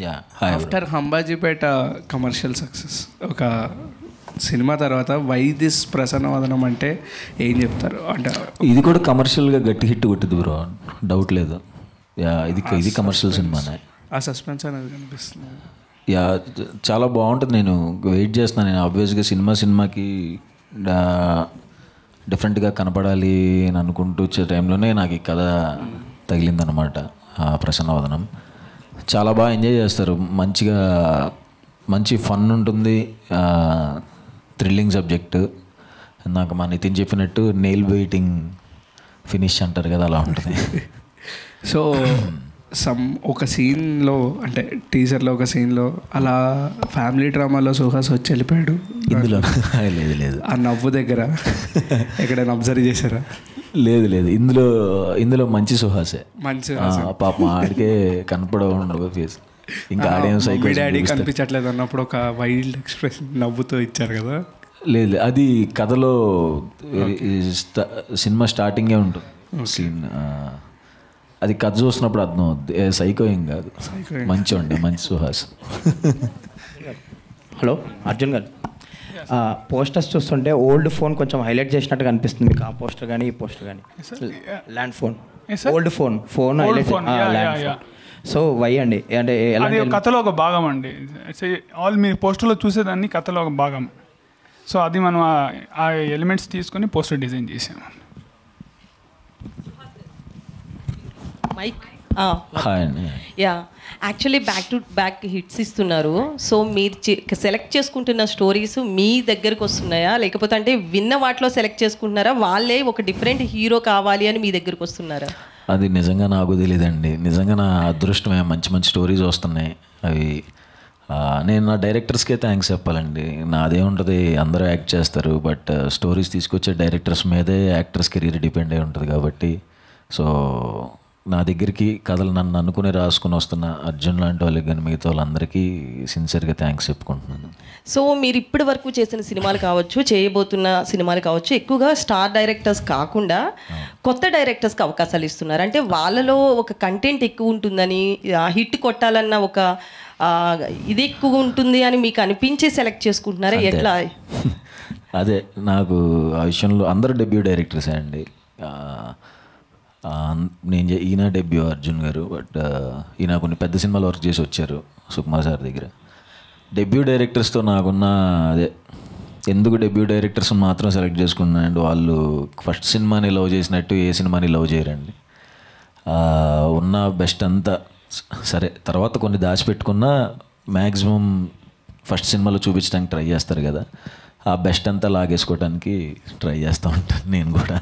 Yeah hi. After Ambajipeta commercial success ఒక సినిమా తర్వాత వై దిస్ ప్రసన్నవదనం అంటే ఏం చెప్తారు? అంటే ఇది కూడా కమర్షియల్గా గట్టి హిట్ కొట్టింది బ్రో, డౌట్ లేదు. యా ఇది కమర్షియల్ సినిమానే. ఆ సస్పెన్స్ అనేది కనిపిస్తుంది. యా చాలా బాగుంటుంది. నేను వెయిట్ చేస్తున్నాను. నేను ఆబ్వియస్గా సినిమాకి డిఫరెంట్గా కనపడాలి అని అనుకుంటూ వచ్చే టైంలోనే నాకు ఈ కథ తగిలిందనమాట. ప్రసన్నవదనం చాలా బాగా ఎంజాయ్ చేస్తారు. మంచి ఫన్ ఉంటుంది, థ్రిల్లింగ్ సబ్జెక్టు. నాకు మా నితిన్ చెప్పినట్టు నెయిల్ బైటింగ్ ఫినిష్ అంటారు కదా, అలా ఉంటుంది. సో ఒక సీన్లో అంటే టీజర్లో ఒక సీన్లో అలా ఫ్యామిలీ డ్రామాలో సుహాస్ వచ్చి వెళ్ళిపోయాడు. ఇందులో లేదు ఆ నవ్వు దగ్గర ఎక్కడైనా అబ్జర్వ్ చేశారా? లేదు ఇందులో మంచి సుహాసే. పాపం ఆడికే కనపడవు ఫేస్. ఇంకా ఆడియన్స్ డాడీ కనిపించట్లేదు అన్నప్పుడు ఒక వైల్డ్ ఎక్స్ప్రెషన్ నవ్వుతో ఇచ్చారు కదా. లేదు, అది కథలో సినిమా స్టార్టింగే ఉంటుంది సీన్. అది కథ చూసినప్పుడు అర్థం అవుద్ది. సైకో ఏం కాదు, మంచి సుహాస్. హలో అర్జున్ గారు, పోస్టర్స్ చూస్తుంటే ఓల్డ్ ఫోన్ కొంచెం హైలైట్ చేసినట్టుగా అనిపిస్తుంది మీకు. ఆ పోస్టర్ కానీ ఈ పోస్టర్ కానీ land phone, old phone highlight. So why అండి? అంటే కథలో ఒక భాగం అండి. ఆల్ మీరు పోస్టర్లో చూసేదాన్ని కథలో ఒక భాగం. సో అది మనం ఆ ఎలిమెంట్స్ తీసుకొని పోస్టర్ డిజైన్ చేసాము. మైక్ yeah actually back to back hits ఇస్తున్నారు. సో మీరు సెలెక్ట్ చేసుకుంటున్న స్టోరీస్ మీ దగ్గరకు వస్తున్నాయా, లేకపోతే అంటే విన్న వాటిలో సెలెక్ట్ చేసుకుంటున్నారా, వాళ్ళే ఒక డిఫరెంట్ హీరో కావాలి అని మీ దగ్గరకు వస్తున్నారా? అది నిజంగా నాకు తెలియదండి. నిజంగా నా అదృష్టమే, మంచి స్టోరీస్ వస్తున్నాయి. అవి నేను నా డైరెక్టర్స్కే థ్యాంక్స్ చెప్పాలండి. నాదే ఉంటుంది, అందరూ యాక్ట్ చేస్తారు, బట్ స్టోరీస్ తీసుకొచ్చే డైరెక్టర్స్ మీదే యాక్టర్స్ కెరీర్ డిపెండ్ అయి ఉంటుంది. కాబట్టి సో నా దగ్గరికి కథలు నన్ను అనుకుని రాసుకుని వస్తున్న అర్జున్ లాంటి వాళ్ళకి కానీ మిగతా వాళ్ళందరికీ సిన్సియర్గా థ్యాంక్స్ చెప్పుకుంటున్నాను. సో మీరు ఇప్పటి వరకు చేసిన సినిమాలు కావచ్చు, చేయబోతున్న సినిమాలు కావచ్చు, ఎక్కువగా స్టార్ డైరెక్టర్స్ కాకుండా కొత్త డైరెక్టర్స్కి అవకాశాలు ఇస్తున్నారు. అంటే వాళ్ళలో ఒక కంటెంట్ ఎక్కువ ఉంటుందని, హిట్ కొట్టాలన్న ఒక ఇది ఎక్కువ ఉంటుంది అని మీకు అనిపించి సెలెక్ట్ చేసుకుంటున్నారా, ఎట్లా? అదే నాకు ఆ విషయంలో అందరూ డెబ్యూ డైరెక్టర్సే అండి. ఈయన డెబ్యూ అర్జున్ గారు, బట్ ఈయన కొన్ని పెద్ద సినిమాలు వర్క్ చేసి వచ్చారు సుకుమార్ సార్ దగ్గర. డెబ్యూ డైరెక్టర్స్తో నాకున్న అదే ఎందుకు డెబ్యూ డైరెక్టర్స్ మాత్రం సెలెక్ట్ చేసుకున్నానండి. వాళ్ళు ఫస్ట్ సినిమాని లవ్ చేసినట్టు ఏ సినిమాని లవ్ చేయరండి. ఉన్న బెస్ట్ అంతా సరే, తర్వాత కొన్ని దాచిపెట్టుకున్నా మ్యాక్సిమం ఫస్ట్ సినిమాలో చూపించడానికి ట్రై చేస్తారు కదా, ఆ బెస్ట్ అంతా లాగేసుకోవడానికి ట్రై చేస్తూ ఉంటాను నేను కూడా.